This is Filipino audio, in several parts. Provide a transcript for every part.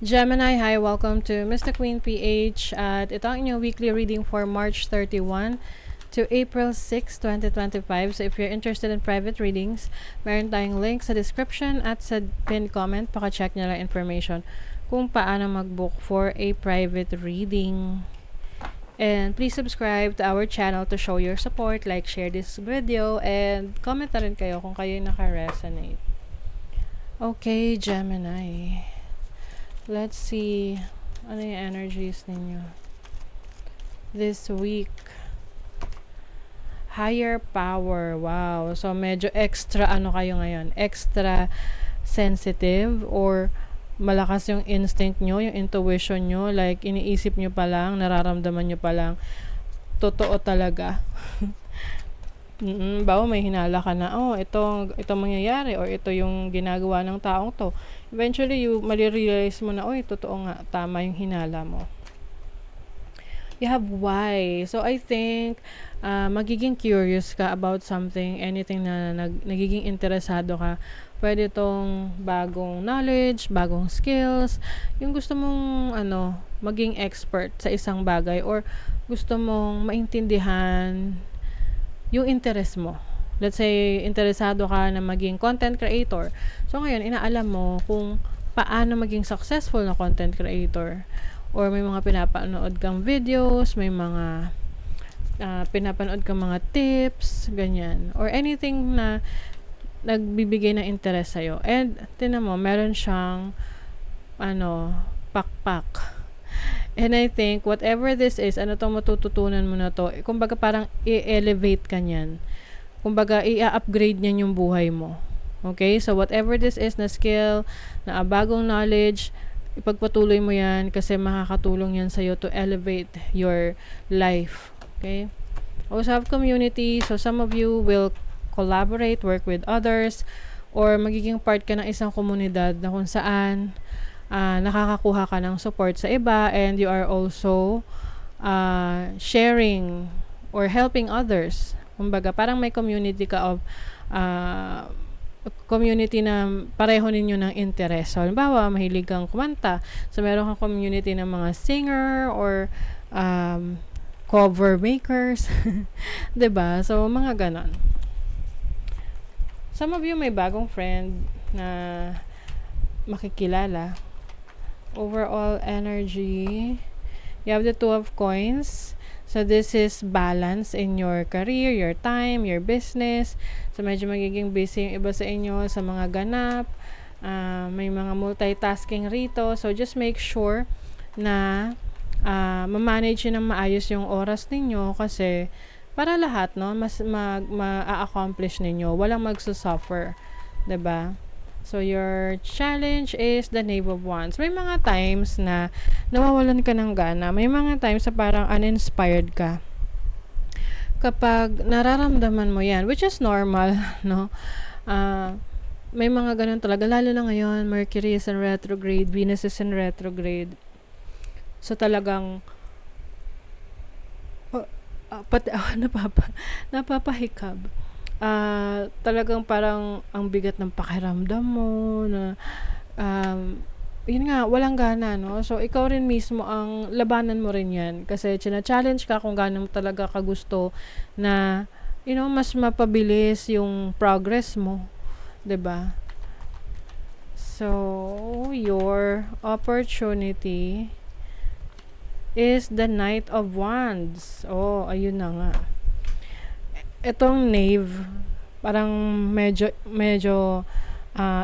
Gemini, hi, welcome to Mr. Queen PH at ito ang inyong weekly reading for March 31 to April 6, 2025. So if you're interested in private readings, meron tayong link sa description at sa pinned comment. Paka-check nyo lang information kung paano mag-book for a private reading. And please subscribe to our channel to show your support, like, share this video, and comment na rin kayo kung kayo naka-resonate. Okay, Gemini. Let's see, ano yung energies ninyo this week. Higher power, wow. So, medyo extra ano kayo ngayon, extra sensitive or malakas yung instinct nyo, yung intuition nyo, like iniisip nyo pa lang, nararamdaman nyo pa lang, totoo talaga. Bawa may hinala ka na, ito mangyayari or ito yung ginagawa ng taong to. Eventually, mali-realize mo na, totoo nga, tama yung hinala mo. You have why. So, I think, magiging curious ka about something, anything na nagiging interesado ka. Pwede itong bagong knowledge, bagong skills, yung gusto mong, maging expert sa isang bagay or gusto mong maintindihan yung interest mo. Let's say, interesado ka na maging content creator. So, ngayon, inaalam mo kung paano maging successful na content creator. Or may mga pinapanood kang videos, may mga pinapanood kang mga tips, ganyan. Or anything na nagbibigay ng interest sa'yo. And, tinan mo, meron siyang, pakpak. And I think, whatever this is, ano itong matututunan mo na to, kumbaga parang i-elevate ka niyan. Kumbaga, i-upgrade niyan yung buhay mo. Okay? So, whatever this is na skill, na bagong knowledge, ipagpatuloy mo yan kasi makakatulong yan sa'yo to elevate your life. Okay? Also have community. So, some of you will collaborate, work with others, or magiging part ka ng isang komunidad na kung saan nakakakuha ka ng support sa iba and you are also sharing or helping others. Kumbaga, parang may community ka of community na pareho ninyo ng interest. So, halimbawa, mahilig kang kumanta. So, meron kang community ng mga singer or cover makers. 'Di ba? So, mga ganon. Some of you may bagong friend na makikilala. Overall energy, you have the 2 of coins. So, this is balance in your career, your time, your business. So, medyo magiging busy yung iba sa inyo sa mga ganap. May mga multitasking rito. So, just make sure na ma-manage ng maayos yung oras ninyo kasi para lahat, no, mas ma-accomplish ninyo. Walang magsusuffer. 'Di ba? So, your challenge is the Knave of Wands. May mga times na nawawalan ka ng gana. May mga times na parang uninspired ka. Kapag nararamdaman mo yan, which is normal, no? May mga ganun talaga. Lalo na ngayon, Mercury is in retrograde, Venus is in retrograde. So, talagang napapahikab. Talagang parang ang bigat ng pakiramdam mo na yun nga, walang gana, no? So, ikaw rin mismo ang labanan mo rin yan kasi challenge ka kung gaano talaga ka gusto na mas mapabilis yung progress mo, 'di ba? So, your opportunity is the Knight of Wands. Ayun na nga. Itong Knave, parang medyo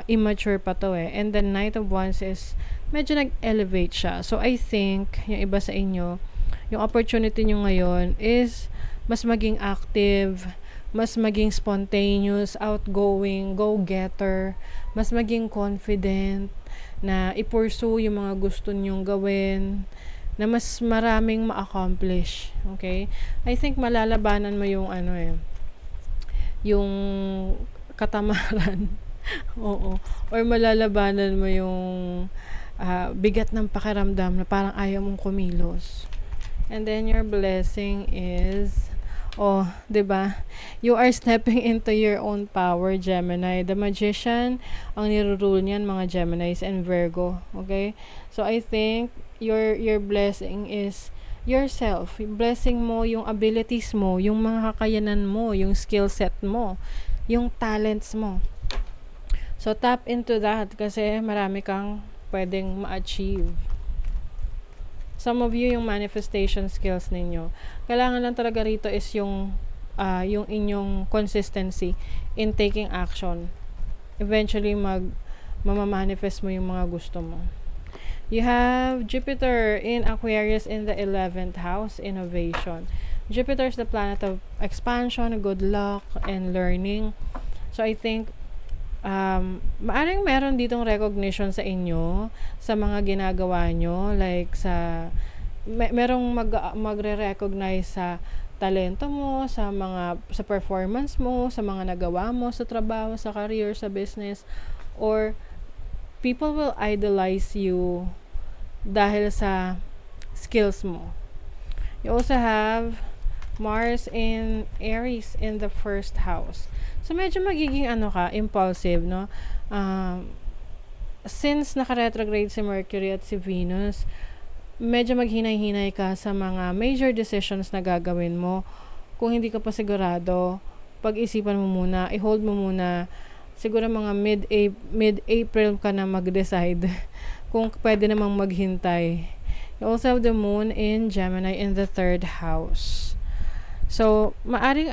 immature pa to eh. And the Knight of Wands is medyo nag-elevate siya. So, I think, yung iba sa inyo, yung opportunity nyo ngayon is mas maging active, mas maging spontaneous, outgoing, go-getter, mas maging confident, na i-pursue yung mga gusto nyong gawin, na mas maraming ma-accomplish. Okay? I think malalabanan mo yung yung katamaran. Oo. Or malalabanan mo yung bigat ng pakiramdam na parang ayaw mong kumilos. And then your blessing is Oh, 'di ba? You are stepping into your own power, Gemini. The Magician, ang nirurule niyan mga Geminis and Virgo, okay? So I think your blessing is yourself. Yung blessing mo, yung abilities mo, yung mga kakayanan mo, yung skill set mo, yung talents mo. So tap into that kasi marami kang pwedeng ma-achieve. Some of you, yung manifestation skills ninyo, kailangan lang talaga rito is yung inyong consistency in taking action. Eventually, mamamanifest mo yung mga gusto mo. You have Jupiter in Aquarius in the 11th house, innovation. Jupiter is the planet of expansion, good luck, and learning. So, I think maaring meron ditong recognition sa inyo sa mga ginagawa nyo, like merong magre-recognize sa talento mo, sa performance mo, sa mga nagawa mo sa trabaho, sa career, sa business, or people will idolize you dahil sa skills mo. You also have Mars in Aries in the first house. So, medyo magiging impulsive, no? Since naka-retrograde si Mercury at si Venus, medyo maghinay-hinay ka sa mga major decisions na gagawin mo. Kung hindi ka pa sigurado, pag-isipan mo muna, i-hold mo muna. Siguro mga mid-April ka na mag-decide kung pwede namang maghintay. You also have the Moon in Gemini in the 3rd house. So, maaring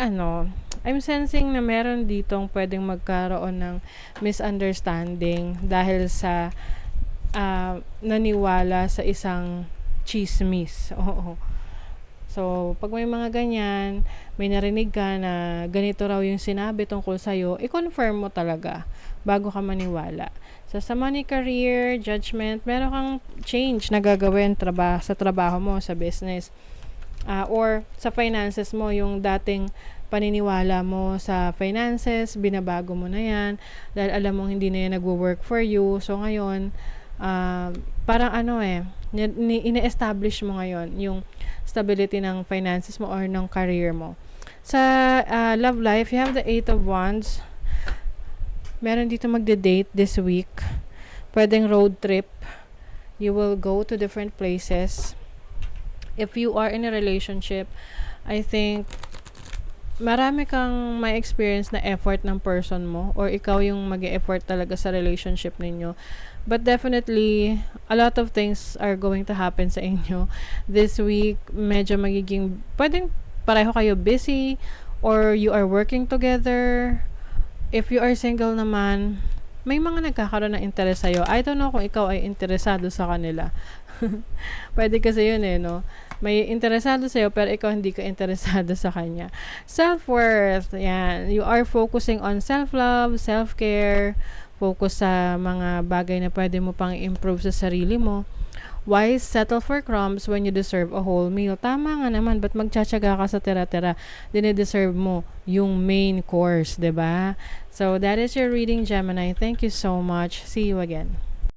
I'm sensing na meron ditong pwedeng magkaroon ng misunderstanding dahil sa naniwala sa isang chismis. Oo. So, pag may mga ganyan, may narinig ka na ganito raw yung sinabi tungkol sa'yo, i-confirm mo talaga bago ka maniwala. So, sa money, career, judgment, meron kang change na gagawin sa trabaho mo, sa business. Or sa finances mo, yung dating paniniwala mo sa finances, binabago mo na yan dahil alam mong hindi na yan nagwo-work for you. So ngayon, parang ine-establish mo ngayon yung stability ng finances mo or ng career mo. Sa love life, you have the 8 of Wands. Meron dito magde-date this week. Pwedeng road trip. You will go to different places. If you are in a relationship, I think marami kang may experience na effort ng person mo or ikaw yung mag-e-effort talaga sa relationship ninyo. But definitely, a lot of things are going to happen sa inyo. This week, medyo pwedeng pareho kayo busy or you are working together. If you are single naman, may mga nagkakaroon ng interest sa'yo. I don't know kung ikaw ay interesado sa kanila. Pwede kasi yun no? May interesado sa'yo pero ikaw hindi ka interesado sa kanya. Self-worth, yan. You are focusing on self-love, self-care, focus sa mga bagay na pwede mo pang improve sa sarili mo. Why settle for crumbs when you deserve a whole meal? Tama nga naman, ba't magtsatsaga ka sa tira-tira? Dine-deserve mo yung main course, 'di ba? So, that is your reading, Gemini. Thank you so much. See you again.